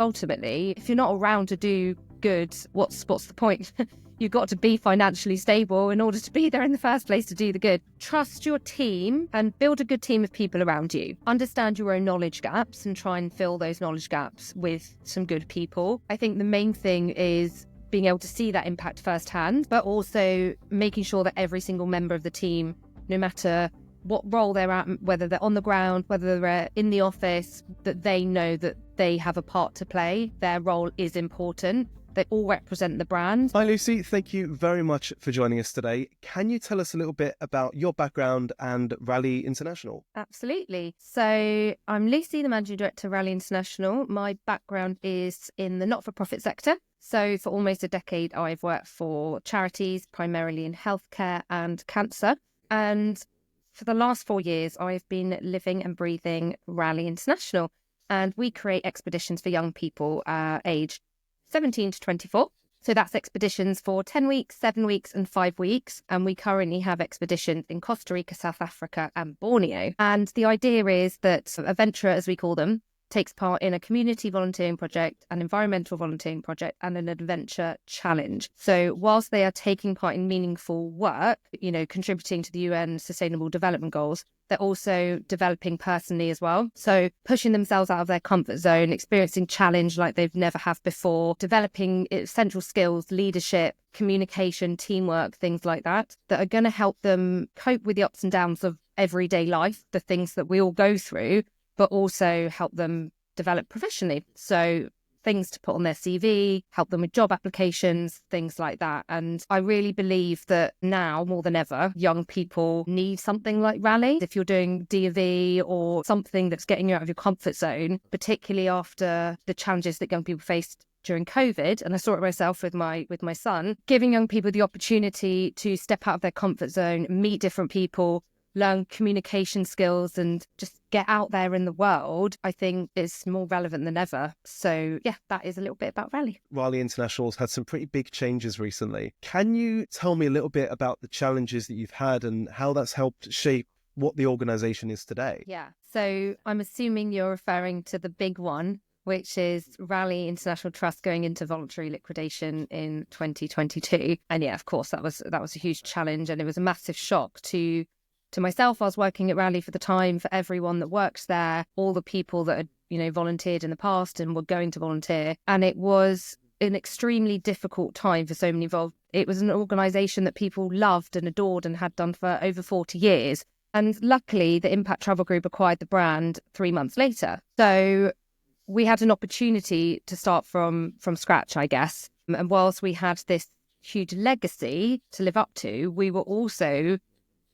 ultimately, if you're not around to do good, what's the point? You've got to be financially stable in order to be there in the first place to do the good. Trust your team and build a good team of people around you. Understand your own knowledge gaps and try and fill those knowledge gaps with some good people. I think the main thing is being able to see that impact firsthand, but also making sure that every single member of the team, no matter what role they're at, whether they're on the ground, whether they're in the office, that they know that they have a part to play. Their role is important. They all represent the brand. Hi, Lucy. Thank you very much for joining us today. Can you tell us a little bit about your background and Raleigh International? Absolutely. So I'm Lucy, the Managing Director of Raleigh International. My background is in the not-for-profit sector. So for almost a decade, I've worked for charities, primarily in healthcare and cancer. And for the last 4 years, I've been living and breathing Raleigh International. And we create expeditions for young people aged 17 to 24. So that's expeditions for 10 weeks, 7 weeks and 5 weeks. And we currently have expeditions in Costa Rica, South Africa and Borneo. And the idea is that a venturer, as we call them, takes part in a community volunteering project, an environmental volunteering project and an adventure challenge. So whilst they are taking part in meaningful work, contributing to the UN Sustainable Development Goals, they're also developing personally as well. So pushing themselves out of their comfort zone, experiencing challenge like they've never have before, developing essential skills, leadership, communication, teamwork, things like that are going to help them cope with the ups and downs of everyday life, the things that we all go through, but also help them develop professionally. So things to put on their CV, help them with job applications, things like that. And I really believe that now more than ever, young people need something like Raleigh. If you're doing D&V or something that's getting you out of your comfort zone, particularly after the challenges that young people faced during COVID, and I saw it myself with my son, giving young people the opportunity to step out of their comfort zone, meet different people, learn communication skills and just get out there in the world, I think is more relevant than ever. So yeah, that is a little bit about Raleigh. Raleigh International's had some pretty big changes recently. Can you tell me a little bit about the challenges that you've had and how that's helped shape what the organisation is today? Yeah, so I'm assuming you're referring to the big one, which is Raleigh International Trust going into voluntary liquidation in 2022. And yeah, of course, that was a huge challenge and it was a massive shock to myself. I was working at Raleigh for the time, for everyone that works there, all the people that had, volunteered in the past and were going to volunteer. And it was an extremely difficult time for so many involved. It was an organisation that people loved and adored and had done for over 40 years. And luckily, the Impact Travel Group acquired the brand 3 months later. So we had an opportunity to start from scratch, I guess. And whilst we had this huge legacy to live up to, we were also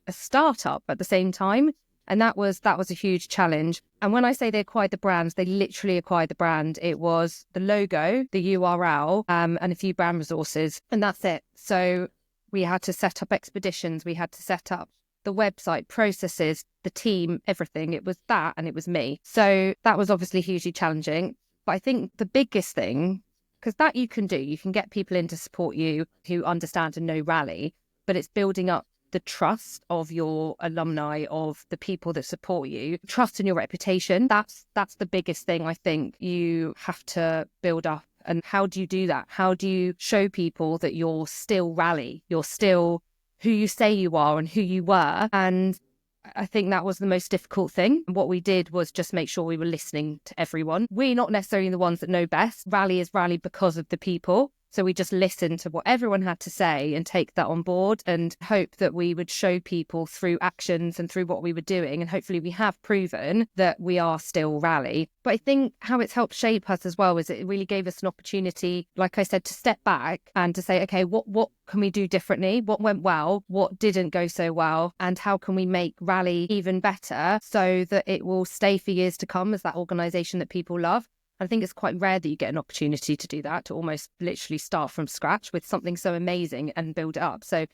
a startup at the same time. And that was a huge challenge. And when I say they acquired the brand, they literally acquired the brand. It was the logo, the URL, and a few brand resources. And that's it. So we had to set up expeditions. We had to set up the website, processes, the team, everything. It was that and it was me. So that was obviously hugely challenging. But I think the biggest thing, because that you can do, you can get people in to support you who understand and know Raleigh, but it's building up the trust of your alumni, of the people that support you, trust in your reputation. That's the biggest thing I think you have to build up. And how do you do that? How do you show people that you're still Raleigh? You're still who you say you are and who you were. And I think that was the most difficult thing. What we did was just make sure we were listening to everyone. We're not necessarily the ones that know best. Raleigh is Raleigh because of the people. So we just listened to what everyone had to say and take that on board and hope that we would show people through actions and through what we were doing. And hopefully we have proven that we are still Raleigh. But I think how it's helped shape us as well is it really gave us an opportunity, like I said, to step back and to say, okay, what can we do differently? What went well? What didn't go so well? And how can we make Raleigh even better so that it will stay for years to come as that organisation that people love? I think it's quite rare that you get an opportunity to do that, to almost literally start from scratch with something so amazing and build it up. So,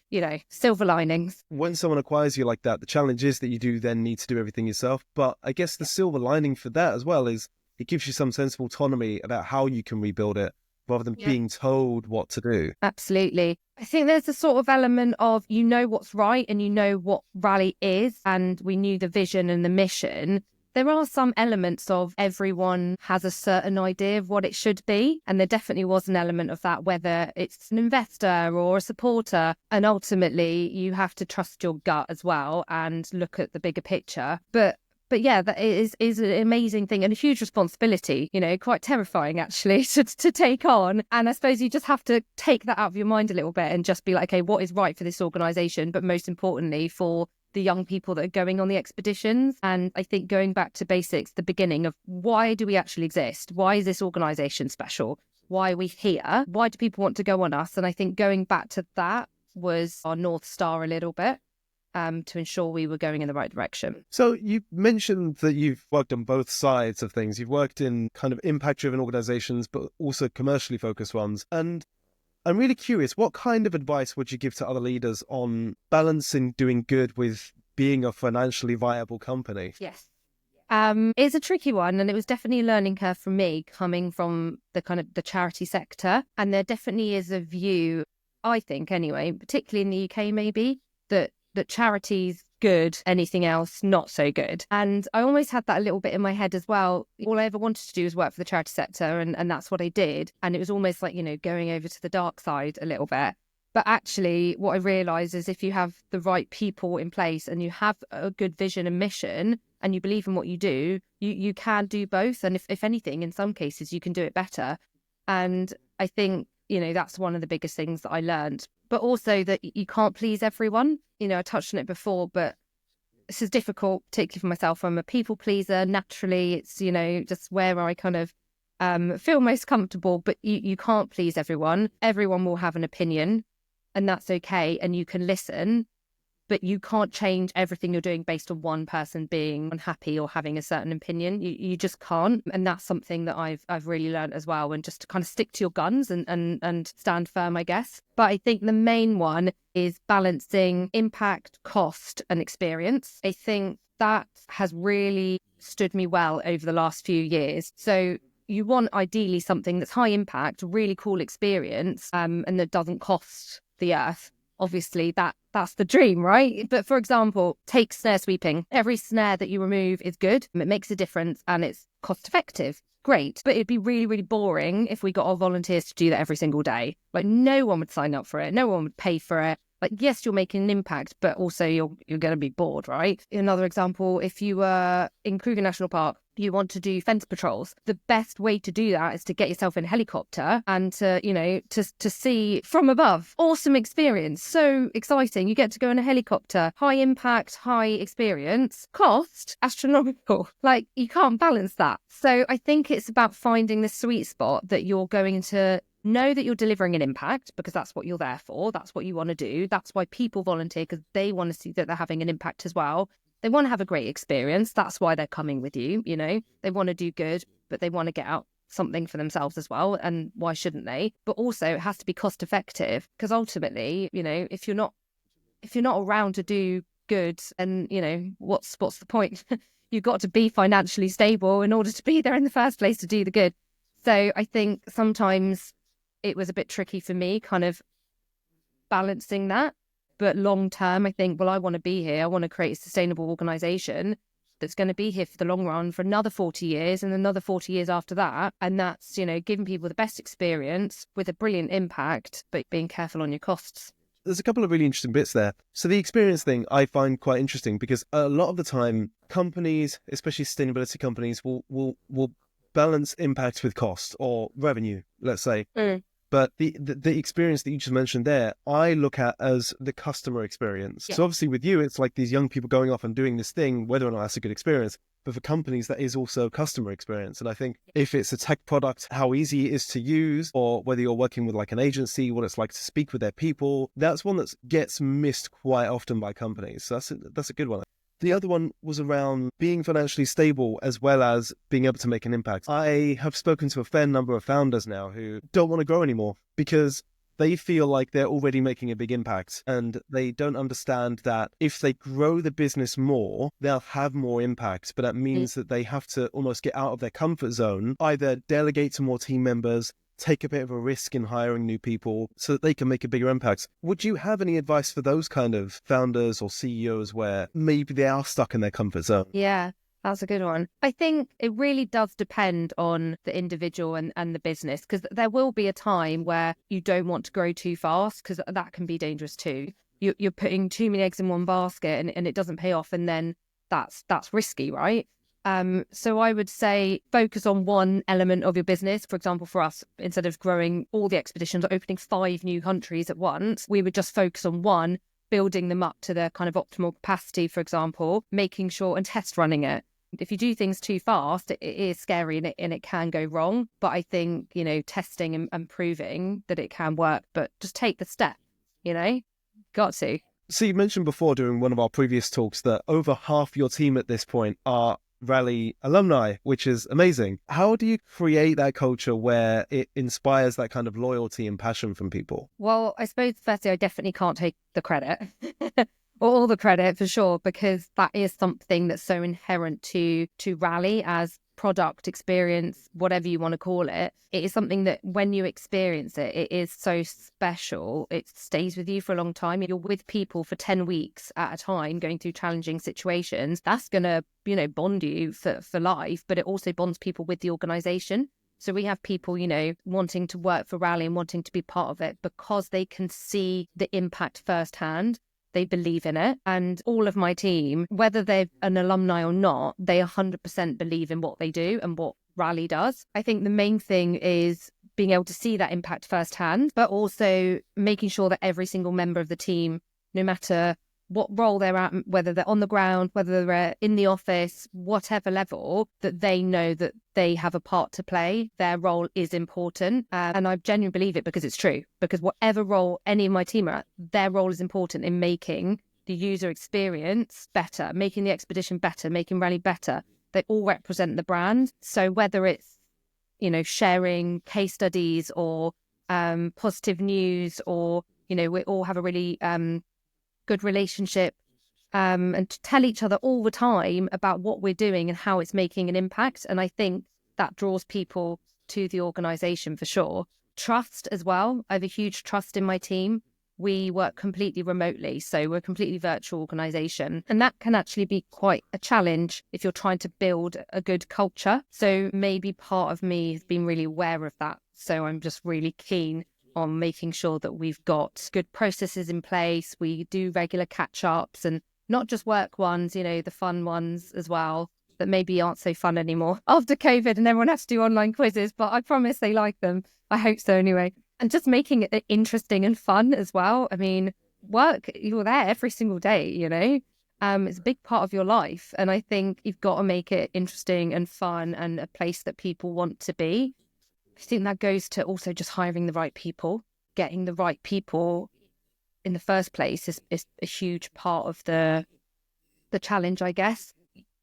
silver linings. When someone acquires you like that, the challenge is that you do then need to do everything yourself. But I guess the silver lining for that as well is it gives you some sense of autonomy about how you can rebuild it rather than being told what to do. Absolutely. I think there's a sort of element of, what's right and what Raleigh is, and we knew the vision and the mission. there are some elements of everyone has a certain idea of what it should be. And there definitely was an element of that, whether it's an investor or a supporter. And ultimately, you have to trust your gut as well and look at the bigger picture. But yeah, that is an amazing thing and a huge responsibility, quite terrifying actually to take on. And I suppose you just have to take that out of your mind a little bit and just be like, okay, what is right for this organisation? But most importantly, for the young people that are going on the expeditions. And I think going back to basics, the beginning of why do we actually exist? Why is this organisation special? Why are we here? Why do people want to go on us? And I think going back to that was our North Star a little bit. To ensure we were going in the right direction. So you mentioned that you've worked on both sides of things. You've worked in kind of impact-driven organizations, but also commercially focused ones. And I'm really curious, what kind of advice would you give to other leaders on balancing doing good with being a financially viable company? Yes. It's a tricky one, and it was definitely a learning curve for me coming from the kind of the charity sector. And there definitely is a view, I think anyway, particularly in the UK maybe, that charity's good, anything else not so good. And I always had that a little bit in my head as well. All I ever wanted to do was work for the charity sector, and that's what I did. And it was almost like, going over to the dark side a little bit. But actually, what I realised is if you have the right people in place and you have a good vision and mission and you believe in what you do, you can do both. And if anything, in some cases, you can do it better. And I think, that's one of the biggest things that I learned. But also that you can't please everyone. I touched on it before, but this is difficult, particularly for myself. I'm a people pleaser. Naturally, it's, just where I kind of feel most comfortable. But you can't please everyone. Everyone will have an opinion, and that's okay. And you can listen, but you can't change everything you're doing based on one person being unhappy or having a certain opinion. You just can't. And that's something that I've really learned as well. And just to kind of stick to your guns and stand firm, I guess. But I think the main one is balancing impact, cost, and experience. I think that has really stood me well over the last few years. So you want ideally something that's high impact, really cool experience, and that doesn't cost the earth. Obviously, that's the dream, right? But for example, take snare sweeping. Every snare that you remove is good. It makes a difference and it's cost effective. Great. But it'd be really, really boring if we got our volunteers to do that every single day. Like no one would sign up for it. No one would pay for it. Like, yes, you're making an impact, but also you're going to be bored, right? Another example, if you were in Kruger National Park, you want to do fence patrols. The best way to do that is to get yourself in a helicopter and to see from above. Awesome experience. So exciting. You get to go in a helicopter. High impact, high experience. Cost, astronomical. Like, you can't balance that. So I think it's about finding the sweet spot that you're going to know that you're delivering an impact, because that's what you're there for. That's what you want to do. That's why people volunteer, because they want to see that they're having an impact as well. They want to have a great experience. That's why they're coming with you. They want to do good, but they want to get out something for themselves as well. And why shouldn't they? But also it has to be cost effective, because ultimately, if you're not around to do good, and what's the point? You've got to be financially stable in order to be there in the first place to do the good. So I think sometimes it was a bit tricky for me kind of balancing that. But long term, I think, I want to be here. I want to create a sustainable organisation that's going to be here for the long run for another 40 years and another 40 years after that. And that's, giving people the best experience with a brilliant impact, but being careful on your costs. There's a couple of really interesting bits there. So the experience thing I find quite interesting, because a lot of the time companies, especially sustainability companies, will balance impact with cost or revenue, let's say. But the experience that you just mentioned there, I look at as the customer experience. Yeah. So obviously with you, it's like these young people going off and doing this thing, whether or not that's a good experience. But for companies, that is also customer experience. And I think if it's a tech product, how easy it is to use, or whether you're working with like an agency, what it's like to speak with their people, that's one that gets missed quite often by companies. So that's a good one. The other one was around being financially stable as well as being able to make an impact. I have spoken to a fair number of founders now who don't want to grow anymore because they feel like they're already making a big impact, and they don't understand that if they grow the business more, they'll have more impact. But that means that they have to almost get out of their comfort zone, either delegate to more team members, take a bit of a risk in hiring new people so that they can make a bigger impact. Would you have any advice for those kind of founders or CEOs where maybe they are stuck in their comfort zone? Yeah. That's a good one. I think it really does depend on the individual and the business, because there will be a time where you don't want to grow too fast, because that can be dangerous too. You're putting too many eggs in one basket and it doesn't pay off, and then that's risky, right? So I would say focus on one element of your business. For example, for us, instead of growing all the expeditions or opening 5 new countries at once, we would just focus on one, building them up to their kind of optimal capacity, for example, making sure and test running it. If you do things too fast, it is scary and it can go wrong. But I think, testing and proving that it can work, but just take the step, got to. So you mentioned before during one of our previous talks that over half your team at this point are Raleigh alumni, which is amazing. How do you create that culture where it inspires that kind of loyalty and passion from people? Well, I suppose firstly, I definitely can't take the credit. All the credit for sure, because that is something that's so inherent to Raleigh as product, experience, whatever you want to call it. It is something that when you experience it, it is so special. It stays with you for a long time. You're with people for 10 weeks at a time going through challenging situations. That's going to, bond you for life, but it also bonds people with the organisation. So we have people, wanting to work for Raleigh and wanting to be part of it because they can see the impact firsthand. They believe in it. And all of my team, whether they're an alumni or not, they 100% believe in what they do and what Raleigh does. I think the main thing is being able to see that impact firsthand, but also making sure that every single member of the team, no matter what role they're at, whether they're on the ground, whether they're in the office, whatever level, that they know that they have a part to play. Their role is important. And I genuinely believe it because it's true. Because whatever role any of my team are at, their role is important in making the user experience better, making the expedition better, making Raleigh better. They all represent the brand. So whether it's, sharing case studies or positive news, or, we all have a really good relationship and to tell each other all the time about what we're doing and how it's making an impact. And I think that draws people to the organisation for sure. Trust as well. I have a huge trust in my team. We work completely remotely, so we're a completely virtual organisation. And that can actually be quite a challenge if you're trying to build a good culture. So maybe part of me has been really aware of that. So I'm just really keen on making sure that we've got good processes in place. We do regular catch-ups, and not just work ones, the fun ones as well, that maybe aren't so fun anymore after COVID and everyone has to do online quizzes, but I promise they like them. I hope so anyway. And just making it interesting and fun as well. I mean, work, you're there every single day, it's a big part of your life. And I think you've got to make it interesting and fun and a place that people want to be. I think that goes to also just hiring the right people. Getting the right people in the first place is a huge part of the challenge, I guess.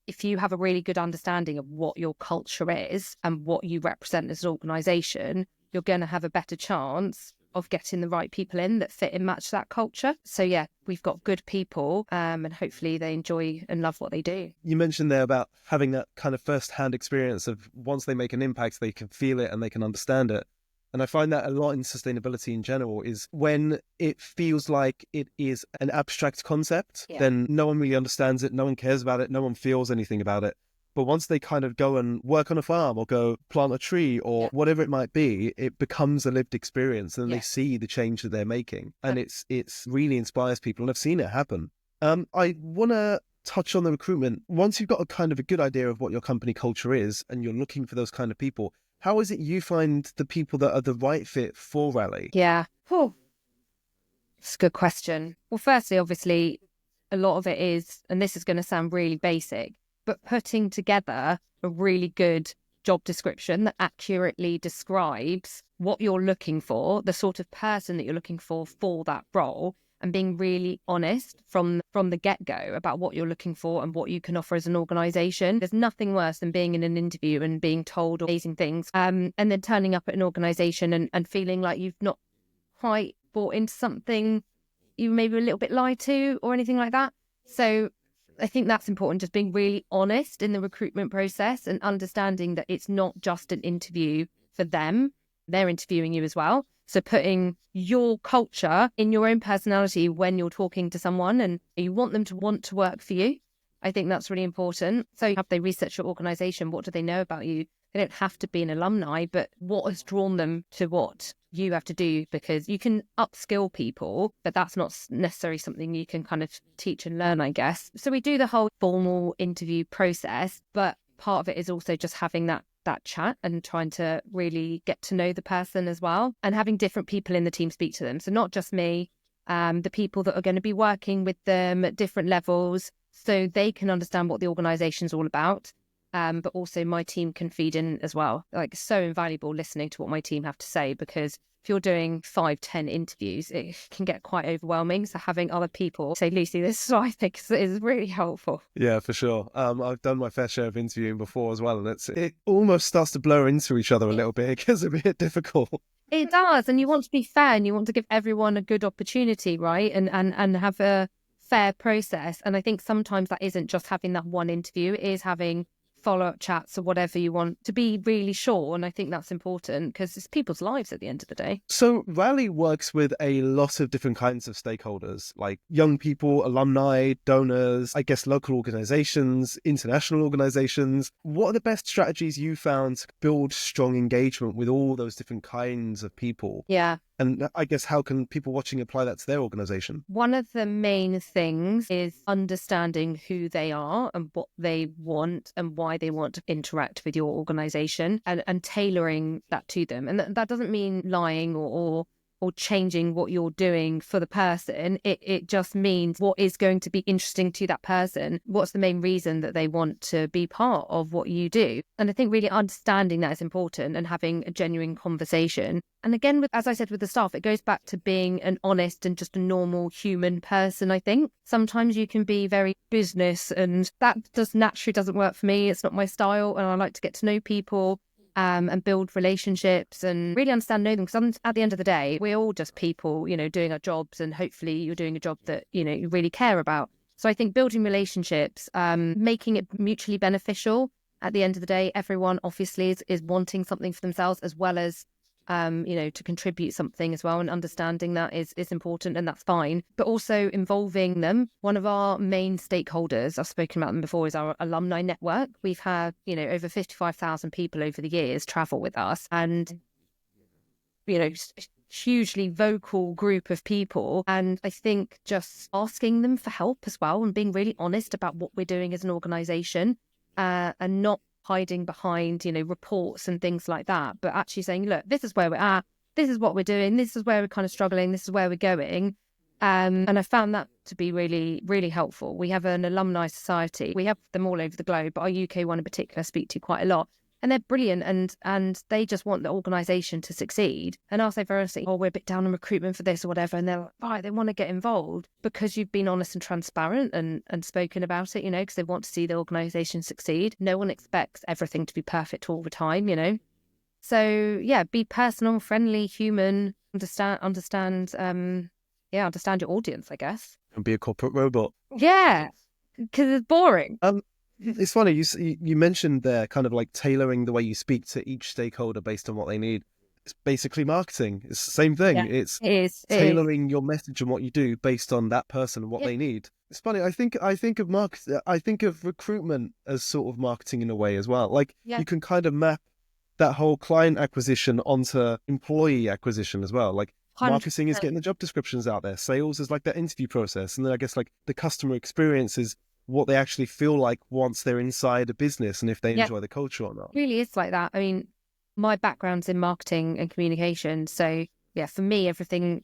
If you have a really good understanding of what your culture is and what you represent as an organisation, you're going to have a better chance of getting the right people in that fit and match that culture. So yeah, we've got good people and hopefully they enjoy and love what they do. You mentioned there about having that kind of first-hand experience of once they make an impact, they can feel it and they can understand it. And I find that a lot in sustainability in general is when it feels like it is an abstract concept, then no one really understands it, no one cares about it, no one feels anything about it. But once they kind of go and work on a farm or go plant a tree or whatever it might be, it becomes a lived experience and they see the change that they're making. And it's really inspires people. And I've seen it happen. I want to touch on the recruitment. Once you've got a kind of a good idea of what your company culture is and you're looking for those kind of people, how is it you find the people that are the right fit for Raleigh? Yeah. It's a good question. Well, firstly, obviously, a lot of it is, and this is going to sound really basic, but putting together a really good job description that accurately describes what you're looking for, the sort of person that you're looking for that role, and being really honest from the get-go about what you're looking for and what you can offer as an organisation. There's nothing worse than being in an interview and being told amazing things and then turning up at an organisation and feeling like you've not quite bought into something you maybe a little bit lied to or anything like that. So I think that's important, just being really honest in the recruitment process and understanding that it's not just an interview for them. They're interviewing you as well. So putting your culture in your own personality when you're talking to someone and you want them to want to work for you. I think that's really important. So have they researched your organization? What do they know about you? They don't have to be an alumni, but what has drawn them to what you have to do? Because you can upskill people, but that's not necessarily something you can kind of teach and learn, I guess. So we do the whole formal interview process, but part of it is also just having that chat and trying to really get to know the person as well, and having different people in the team speak to them. So not just me, the people that are going to be working with them at different levels, so they can understand what the organisation is all about. But also my team can feed in as well. Like, so invaluable listening to what my team have to say, because if you're doing 5-10 interviews, it can get quite overwhelming. So having other people say, Lucy, this is what I think is really helpful. Yeah, for sure. I've done my fair share of interviewing before as well, and it almost starts to blur into each other a little bit. It gets a bit difficult. It does, and you want to be fair, and you want to give everyone a good opportunity, right? And have a fair process. And I think sometimes that isn't just having that one interview; it is having follow-up chats or whatever you want to be really sure. And I think that's important because it's people's lives at the end of the day. So Raleigh works with a lot of different kinds of stakeholders, like young people, alumni, donors, I guess local organizations, international organizations. What are the best strategies you found to build strong engagement with all those different kinds of people? Yeah. And I guess how can people watching apply that to their organization? One of the main things is understanding who they are and what they want and why they want to interact with your organization, and tailoring that to them. And that doesn't mean lying or changing what you're doing for the person. It just means what is going to be interesting to that person. What's the main reason that they want to be part of what you do? And I think really understanding that is important, and having a genuine conversation. And again, as I said with the staff, it goes back to being an honest and just a normal human person, I think. Sometimes you can be very business, and that just naturally doesn't work for me. It's not my style, and I like to get to know people. And build relationships and really know them. Because at the end of the day, we're all just people, doing our jobs, and hopefully you're doing a job that, you really care about. So I think building relationships, making it mutually beneficial. At the end of the day, everyone obviously is wanting something for themselves as well as, to contribute something as well, and understanding that is important, and that's fine. But also involving them. One of our main stakeholders, I've spoken about them before, is our alumni network. We've had, over 55,000 people over the years travel with us, and, hugely vocal group of people. And I think just asking them for help as well, and being really honest about what we're doing as an organisation, and not hiding behind, reports and things like that, but actually saying, look, this is where we're at, this is what we're doing, this is where we're kind of struggling, this is where we're going. And I found that to be really, really helpful. We have an alumni society. We have them all over the globe, but our UK one in particular I speak to quite a lot. And they're brilliant, and they just want the organisation to succeed. And I'll say very honestly, we're a bit down on recruitment for this or whatever. And they're like, right, they want to get involved because you've been honest and transparent and spoken about it, because they want to see the organisation succeed. No one expects everything to be perfect all the time, So yeah, be personal, friendly, human, understand your audience, I guess. And be a corporate robot. Yeah, because it's boring. It's funny, you mentioned there kind of like tailoring the way you speak to each stakeholder based on what they need. It's basically marketing. It's the same thing. Yeah, it is. Tailoring your message and what you do based on that person and what they need. It's funny. I think of recruitment as sort of marketing in a way as well. Like you can kind of map that whole client acquisition onto employee acquisition as well. Like 100%. Marketing is getting the job descriptions out there. Sales is like that interview process. And then I guess like the customer experience is what they actually feel like once they're inside a business, and if they enjoy the culture or not. It really is like that. I mean, my background's in marketing and communication. So yeah, for me, everything,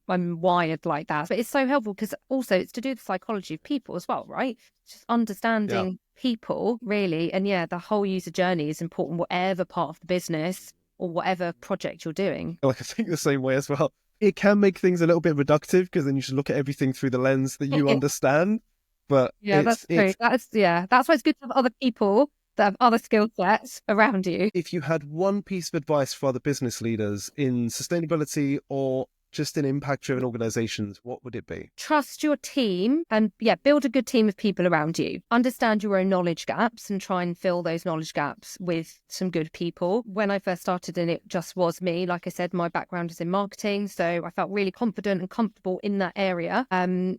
I'm wired like that. But it's so helpful because also it's to do with the psychology of people as well, right? Just understanding people, really. And the whole user journey is important, whatever part of the business or whatever project you're doing. Like, I think the same way as well. It can make things a little bit reductive because then you should look at everything through the lens that you understand. But that's true. That's why it's good to have other people that have other skill sets around you. If you had one piece of advice for other business leaders in sustainability or just in impact-driven organizations, what would it be? Trust your team and build a good team of people around you. Understand your own knowledge gaps and try and fill those knowledge gaps with some good people. When I first started and it just was me, like I said, my background is in marketing. So I felt really confident and comfortable in that area and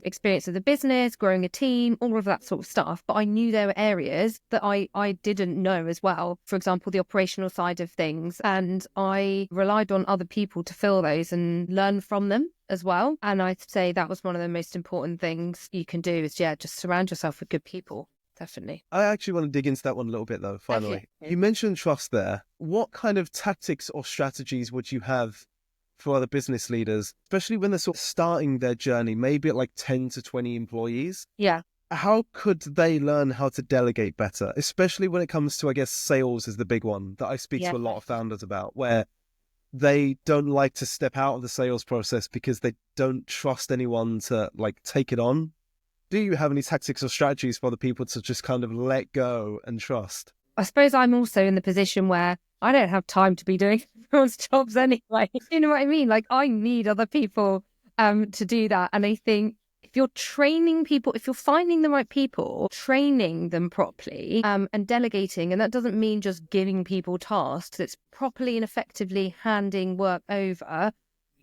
experience of the business, growing a team, all of that sort of stuff. But I knew there were areas that I didn't know as well. For example, the operational side of things. And I relied on other people to fill those and learn from them as well. And I'd say that was one of the most important things you can do is, just surround yourself with good people. Definitely. I actually want to dig into that one a little bit though, finally. Okay. You mentioned trust there. What kind of tactics or strategies would you have for other business leaders, especially when they're sort of starting their journey, maybe at like 10 to 20 employees? Yeah. How could they learn how to delegate better, especially when it comes to, I guess, sales is the big one that I speak to a lot of founders about, where they don't like to step out of the sales process because they don't trust anyone to like take it on. Do you have any tactics or strategies for the people to just kind of let go and trust? I suppose I'm also in the position where I don't have time to be doing everyone's jobs anyway. You know what I mean? Like I need other people to do that. And I think if you're training people, if you're finding the right people, training them properly and delegating, and that doesn't mean just giving people tasks, it's properly and effectively handing work over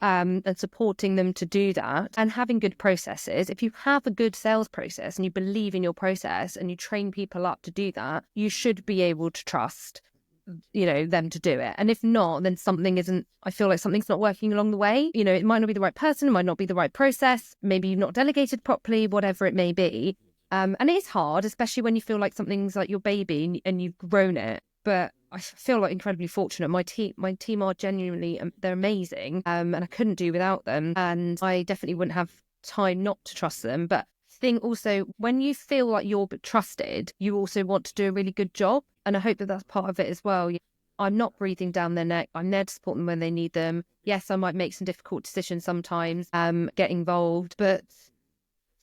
and supporting them to do that and having good processes. If you have a good sales process and you believe in your process and you train people up to do that, you should be able to trust them to do it. And if not, then I feel like something's not working along the way. It might not be the right person, it might not be the right process. Maybe you've not delegated properly, whatever it may be. And it is hard, especially when you feel like something's like your baby and you've grown it. But I feel like incredibly fortunate. My team are genuinely, they're amazing. And I couldn't do without them. And I definitely wouldn't have time not to trust them. But think also, when you feel like you're trusted, you also want to do a really good job. And I hope that that's part of it as well. I'm not breathing down their neck. I'm there to support them when they need them. Yes, I might make some difficult decisions sometimes, get involved, but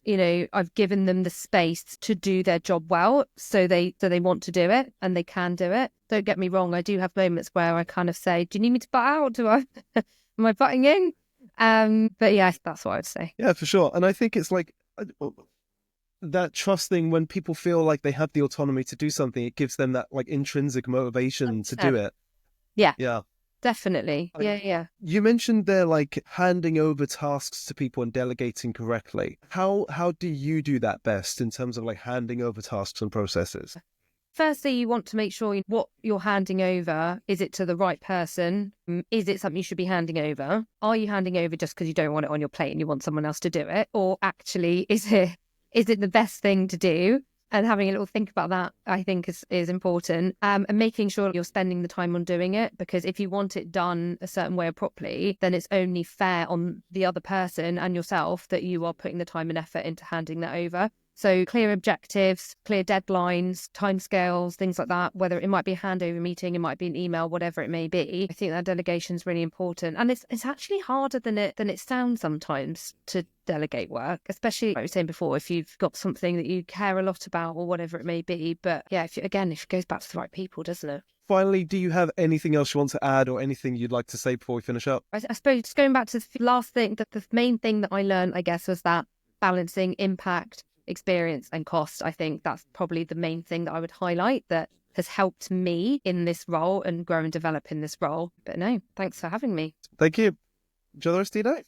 I've given them the space to do their job well. So they want to do it and they can do it. Don't get me wrong. I do have moments where I kind of say, do you need me to butt out? Am I butting in? But yeah, that's what I would say. Yeah, for sure. And I think it's like that trusting, when people feel like they have the autonomy to do something, it gives them that like intrinsic motivation 100%. To do it. Yeah. Definitely. Yeah. You mentioned there like handing over tasks to people and delegating correctly. How do you do that best in terms of like handing over tasks and processes? Firstly, you want to make sure what you're handing over, is it to the right person? Is it something you should be handing over? Are you handing over just because you don't want it on your plate and you want someone else to do it? Or actually, is it the best thing to do? And having a little think about that, I think, is important. And making sure you're spending the time on doing it, because if you want it done a certain way or properly, then it's only fair on the other person and yourself that you are putting the time and effort into handing that over. So clear objectives, clear deadlines, timescales, things like that, whether it might be a handover meeting, it might be an email, whatever it may be. I think that delegation is really important. And it's actually harder than it sounds sometimes to delegate work, especially like I was saying before, if you've got something that you care a lot about or whatever it may be. But yeah, if it goes back to the right people, doesn't it? Finally, do you have anything else you want to add or anything you'd like to say before we finish up? I suppose just going back to the last thing, that the main thing that I learned, I guess, was that balancing impact, experience and cost. I think that's probably the main thing that I would highlight that has helped me in this role and grow and develop in this role. But no, thanks for having me. Thank you. Enjoy the rest of your day.